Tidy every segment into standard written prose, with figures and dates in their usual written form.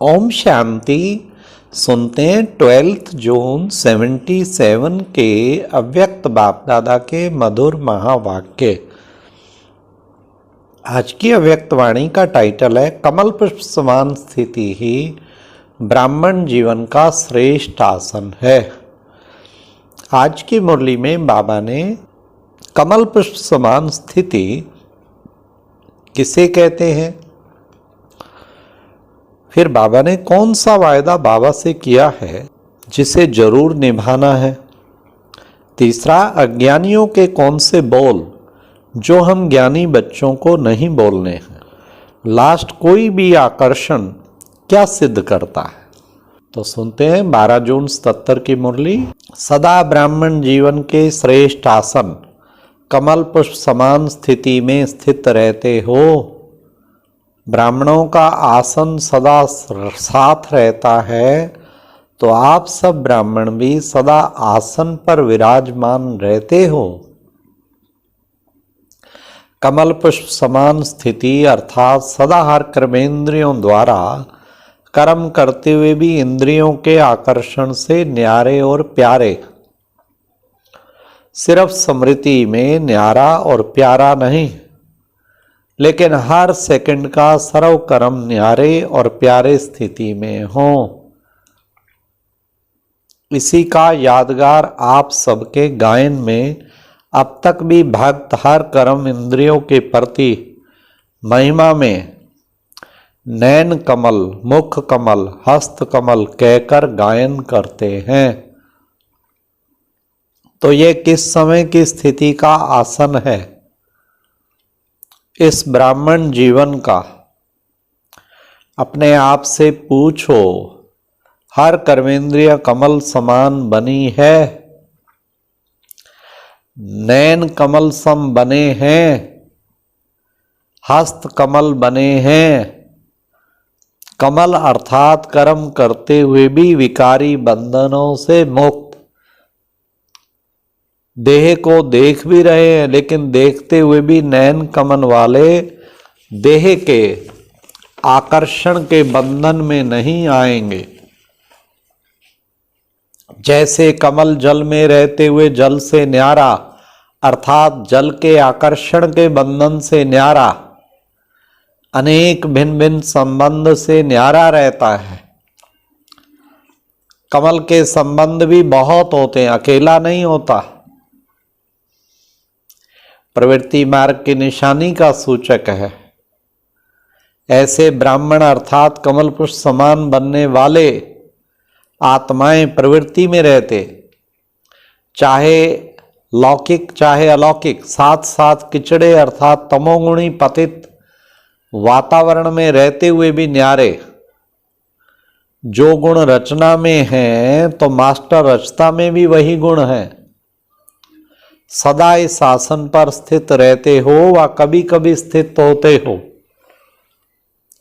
ओम शांति। सुनते हैं 12 जून 77 के अव्यक्त बाप दादा के मधुर महावाक्य। आज की अव्यक्त वाणी का टाइटल है कमल पुष्प समान स्थिति ही ब्राह्मण जीवन का श्रेष्ठ आसन है। आज की मुरली में बाबा ने कमल पुष्प समान स्थिति किसे कहते हैं, फिर बाबा ने कौन सा वायदा बाबा से किया है जिसे जरूर निभाना है। तीसरा, अज्ञानियों के कौन से बोल जो हम ज्ञानी बच्चों को नहीं बोलने हैं। लास्ट, कोई भी आकर्षण क्या सिद्ध करता है। तो सुनते हैं 12 जून 77 की मुरली। सदा ब्राह्मण जीवन के श्रेष्ठ आसन कमल पुष्प समान स्थिति में स्थित रहते हो। ब्राह्मणों का आसन सदा साथ रहता है, तो आप सब ब्राह्मण भी सदा आसन पर विराजमान रहते हो। कमल पुष्प समान स्थिति अर्थात सदा हर कर्मेंद्रियों द्वारा कर्म करते हुए भी इंद्रियों के आकर्षण से न्यारे और प्यारे। सिर्फ स्मृति में न्यारा और प्यारा नहीं, लेकिन हर सेकंड का सर्व कर्म न्यारे और प्यारे स्थिति में हो। इसी का यादगार आप सबके गायन में अब तक भी भक्त हर कर्म इंद्रियों के प्रति महिमा में नैन कमल, मुख कमल, हस्त कमल कहकर गायन करते हैं। तो ये किस समय की स्थिति का आसन है इस ब्राह्मण जीवन का? अपने आप से पूछो, हर कर्मेंद्रिय कमल समान बनी है, नैन कमल सम बने हैं, हस्त कमल बने हैं। कमल अर्थात कर्म करते हुए भी विकारी बंधनों से मुक्त। देह को देख भी रहे हैं, लेकिन देखते हुए भी नैन कमल वाले देह के आकर्षण के बंधन में नहीं आएंगे। जैसे कमल जल में रहते हुए जल से न्यारा अर्थात जल के आकर्षण के बंधन से न्यारा, अनेक भिन्न भिन्न संबंध से न्यारा रहता है। कमल के संबंध भी बहुत होते हैं, अकेला नहीं होता। प्रवृत्ति मार्ग की निशानी का सूचक है। ऐसे ब्राह्मण अर्थात कमल पुष्प समान बनने वाले आत्माएं प्रवृत्ति में रहते, चाहे लौकिक चाहे अलौकिक, साथ साथ किचड़े अर्थात तमोगुणी पतित वातावरण में रहते हुए भी न्यारे। जो गुण रचना में हैं तो मास्टर रचता में भी वही गुण है। सदा इस आसन पर स्थित रहते हो व कभी कभी स्थित होते हो।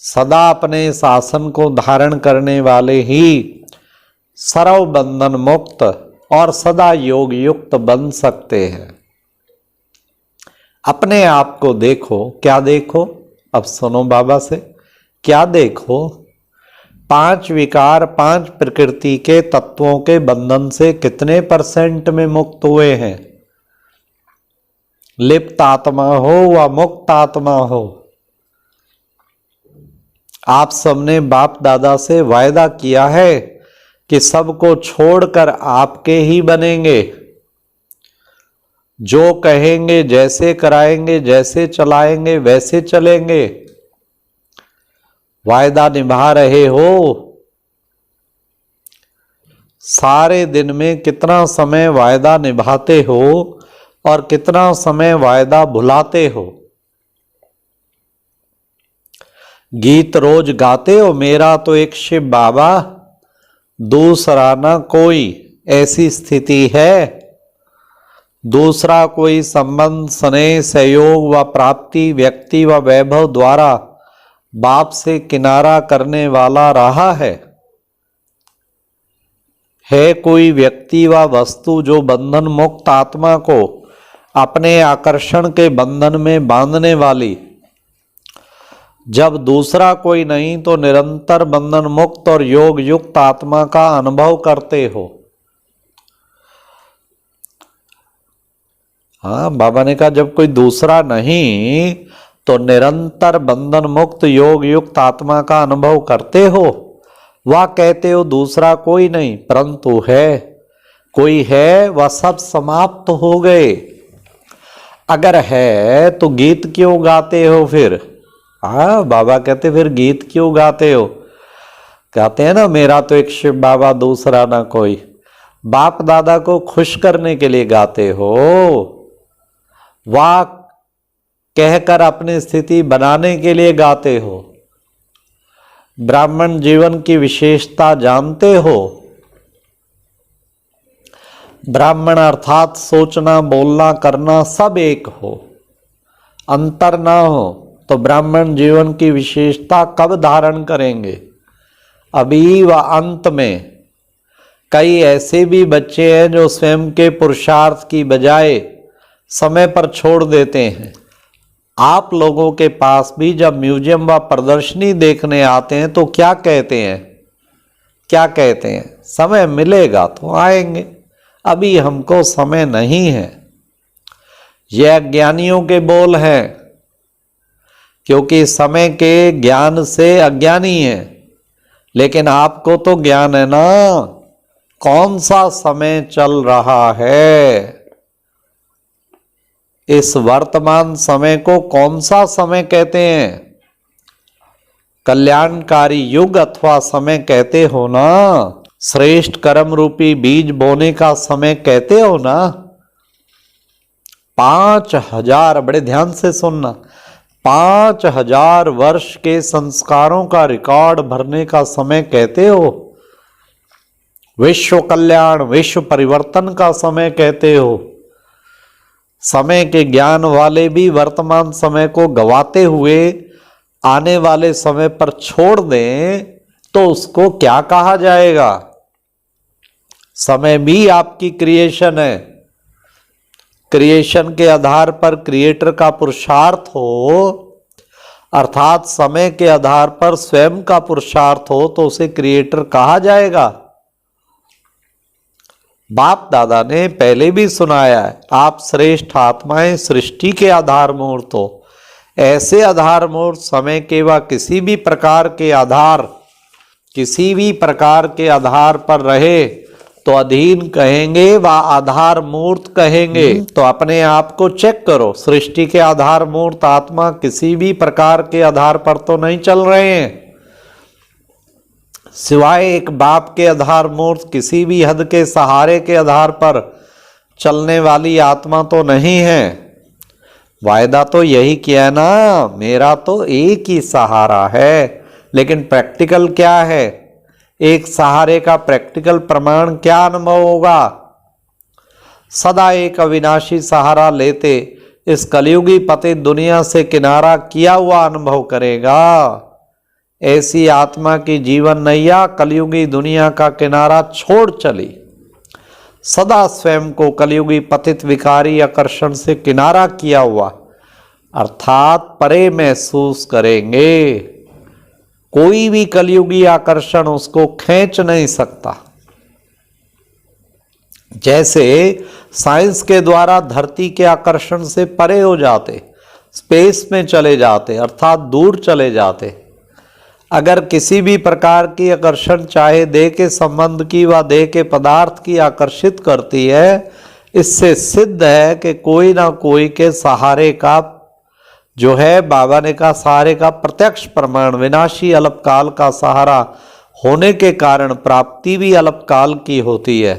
सदा अपने इस आसन को धारण करने वाले ही सर्व बंधन मुक्त और सदा योग युक्त बन सकते हैं। अपने आप को देखो। क्या देखो? अब सुनो बाबा से। क्या देखो? 5 विकार, 5 प्रकृति के तत्वों के बंधन से कितने % में मुक्त हुए हैं? लिप्त आत्मा हो व मुक्त आत्मा हो, आप सबने बाप दादा से वायदा किया है कि सबको छोड़कर आपके ही बनेंगे। जो कहेंगे, जैसे कराएंगे, जैसे चलाएंगे वैसे चलेंगे। वायदा निभा रहे हो। सारे दिन में कितना समय वायदा निभाते हो और कितना समय वायदा भुलाते हो? गीत रोज गाते हो, मेरा तो एक शिव बाबा दूसरा ना कोई, ऐसी स्थिति है। दूसरा कोई संबंध, स्नेह, सहयोग व प्राप्ति व्यक्ति व वैभव द्वारा बाप से किनारा करने वाला रहा है कोई व्यक्ति व वस्तु जो बंधन मुक्त आत्मा को अपने आकर्षण के बंधन में बांधने वाली जब दूसरा कोई नहीं तो निरंतर बंधन मुक्त और योग युक्त आत्मा का अनुभव करते हो। हाँ, बाबा ने कहा जब कोई दूसरा नहीं तो निरंतर बंधन मुक्त योग युक्त आत्मा का अनुभव करते हो। वह कहते हो दूसरा कोई नहीं, परंतु है, कोई है, वह सब समाप्त हो गए। अगर है तो गीत क्यों गाते हो फिर? हाँ, बाबा कहते फिर गीत क्यों गाते हो? कहते हैं ना, मेरा तो एक शिव बाबा दूसरा ना कोई। बाप दादा को खुश करने के लिए गाते हो, वाह कहकर अपनी स्थिति बनाने के लिए गाते हो। ब्राह्मण जीवन की विशेषता जानते हो? ब्राह्मण अर्थात सोचना, बोलना, करना सब एक हो, अंतर ना हो, तो ब्राह्मण जीवन की विशेषता कब धारण करेंगे? अभी व अंत में। कई ऐसे भी बच्चे हैं जो स्वयं के पुरुषार्थ की बजाय समय पर छोड़ देते हैं। आप लोगों के पास भी जब म्यूजियम व प्रदर्शनी देखने आते हैं तो क्या कहते हैं? क्या कहते हैं? समय मिलेगा तो आएंगे, अभी हमको समय नहीं है। यह अज्ञानियों के बोल हैं, क्योंकि समय के ज्ञान से अज्ञानी है। लेकिन आपको तो ज्ञान है ना, कौन सा समय चल रहा है। इस वर्तमान समय को कौन सा समय कहते हैं? कल्याणकारी युग अथवा समय कहते हो ना। श्रेष्ठ कर्म रूपी बीज बोने का समय कहते हो ना। 5000, बड़े ध्यान से सुनना, 5000 वर्ष के संस्कारों का रिकॉर्ड भरने का समय कहते हो। विश्व कल्याण, विश्व परिवर्तन का समय कहते हो। समय के ज्ञान वाले भी वर्तमान समय को गवाते हुए आने वाले समय पर छोड़ दें तो उसको क्या कहा जाएगा? समय भी आपकी क्रिएशन है। क्रिएशन के आधार पर क्रिएटर का पुरुषार्थ हो, अर्थात समय के आधार पर स्वयं का पुरुषार्थ हो, तो उसे क्रिएटर कहा जाएगा। बाप दादा ने पहले भी सुनाया है, आप श्रेष्ठ आत्माएं सृष्टि के आधार मूर्त हो। ऐसे आधार मूर्त समय के व किसी भी प्रकार के आधार पर रहे तो अधीन कहेंगे व आधार मूर्त कहेंगे। तो अपने आप को चेक करो, सृष्टि के आधार मूर्त आत्मा किसी भी प्रकार के आधार पर तो नहीं चल रहे हैं। सिवाय एक बाप के आधार मूर्त किसी भी हद के सहारे के आधार पर चलने वाली आत्मा तो नहीं है। वायदा तो यही किया ना, मेरा तो एक ही सहारा है। लेकिन प्रैक्टिकल क्या है? एक सहारे का प्रैक्टिकल प्रमाण क्या अनुभव होगा? सदा एक अविनाशी सहारा लेते इस कलयुगी पतित दुनिया से किनारा किया हुआ अनुभव करेगा। ऐसी आत्मा की जीवन नैया कलयुगी दुनिया का किनारा छोड़ चली। सदा स्वयं को कलयुगी पतित विकारी आकर्षण से किनारा किया हुआ, अर्थात परे महसूस करेंगे। कोई भी कलयुगी आकर्षण उसको खींच नहीं सकता। जैसे साइंस के द्वारा धरती के आकर्षण से परे हो जाते, स्पेस में चले जाते, अर्थात दूर चले जाते। अगर किसी भी प्रकार की आकर्षण चाहे देह के संबंध की व देह के पदार्थ की आकर्षित करती है, इससे सिद्ध है कि कोई ना कोई के सहारे का जो है, बाबा ने कहा सहारे का प्रत्यक्ष प्रमाण विनाशी अल्पकाल का सहारा होने के कारण प्राप्ति भी अल्पकाल की होती है।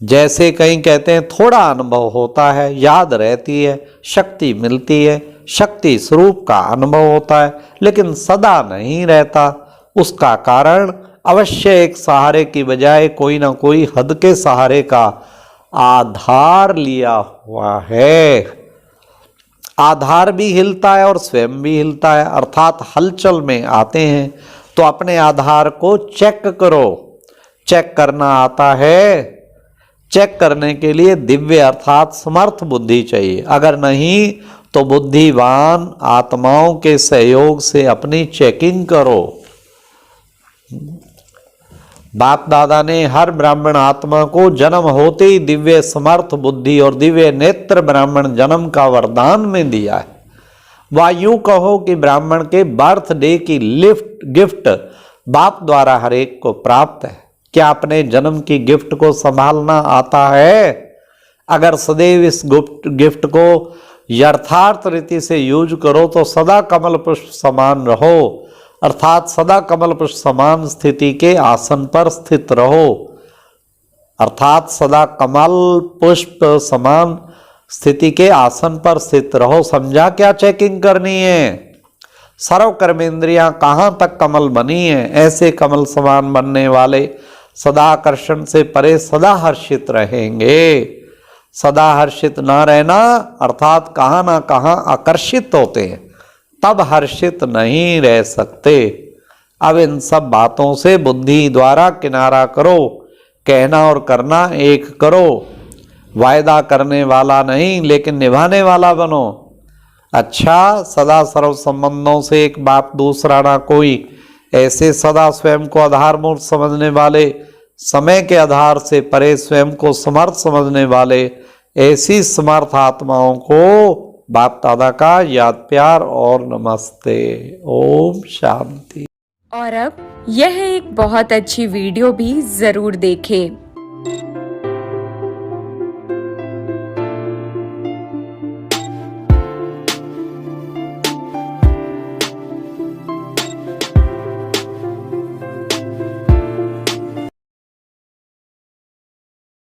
जैसे कहीं कहते हैं थोड़ा अनुभव होता है, याद रहती है, शक्ति मिलती है, शक्ति स्वरूप का अनुभव होता है, लेकिन सदा नहीं रहता। उसका कारण अवश्य एक सहारे की बजाय कोई ना कोई हद के सहारे का आधार लिया हुआ है। आधार भी हिलता है और स्वयं भी हिलता है, अर्थात हलचल में आते हैं। तो अपने आधार को चेक करो। चेक करना आता है? चेक करने के लिए दिव्य अर्थात समर्थ बुद्धि चाहिए। अगर नहीं तो बुद्धिवान आत्माओं के सहयोग से अपनी चेकिंग करो। बाप दादा ने हर ब्राह्मण आत्मा को जन्म होते ही दिव्य समर्थ बुद्धि और दिव्य नेत्र ब्राह्मण जन्म का वरदान में दिया है। वा यूं कहो कि ब्राह्मण के बर्थडे की गिफ्ट बाप द्वारा हर एक को प्राप्त है। क्या अपने जन्म की गिफ्ट को संभालना आता है? अगर सदैव इस गिफ्ट को यथार्थ रीति से यूज करो तो सदा कमल पुष्प समान रहो, अर्थात सदा कमल पुष्प समान स्थिति के आसन पर स्थित रहो, अर्थात सदा कमल पुष्प समान स्थिति के आसन पर स्थित रहो। समझा क्या चेकिंग करनी है? सर्व कर्मेंद्रियां कहाँ तक कमल बनी है? ऐसे कमल समान बनने वाले सदा आकर्षण से परे सदा हर्षित रहेंगे। सदा हर्षित ना रहना अर्थात कहाँ ना कहाँ आकर्षित होते हैं, तब हर्षित नहीं रह सकते। अब इन सब बातों से बुद्धि द्वारा किनारा करो, कहना और करना एक करो। वायदा करने वाला नहीं लेकिन निभाने वाला बनो। अच्छा, सदा सर्व संबंधों से एक बाप दूसरा ना कोई, ऐसे सदा स्वयं को आधारभूत समझने वाले, समय के आधार से परे स्वयं को समर्थ समझने वाले, ऐसी समर्थ आत्माओं को बाप दादा का याद प्यार और नमस्ते। ओम शांति। और अब यह एक बहुत अच्छी वीडियो भी जरूर देखें।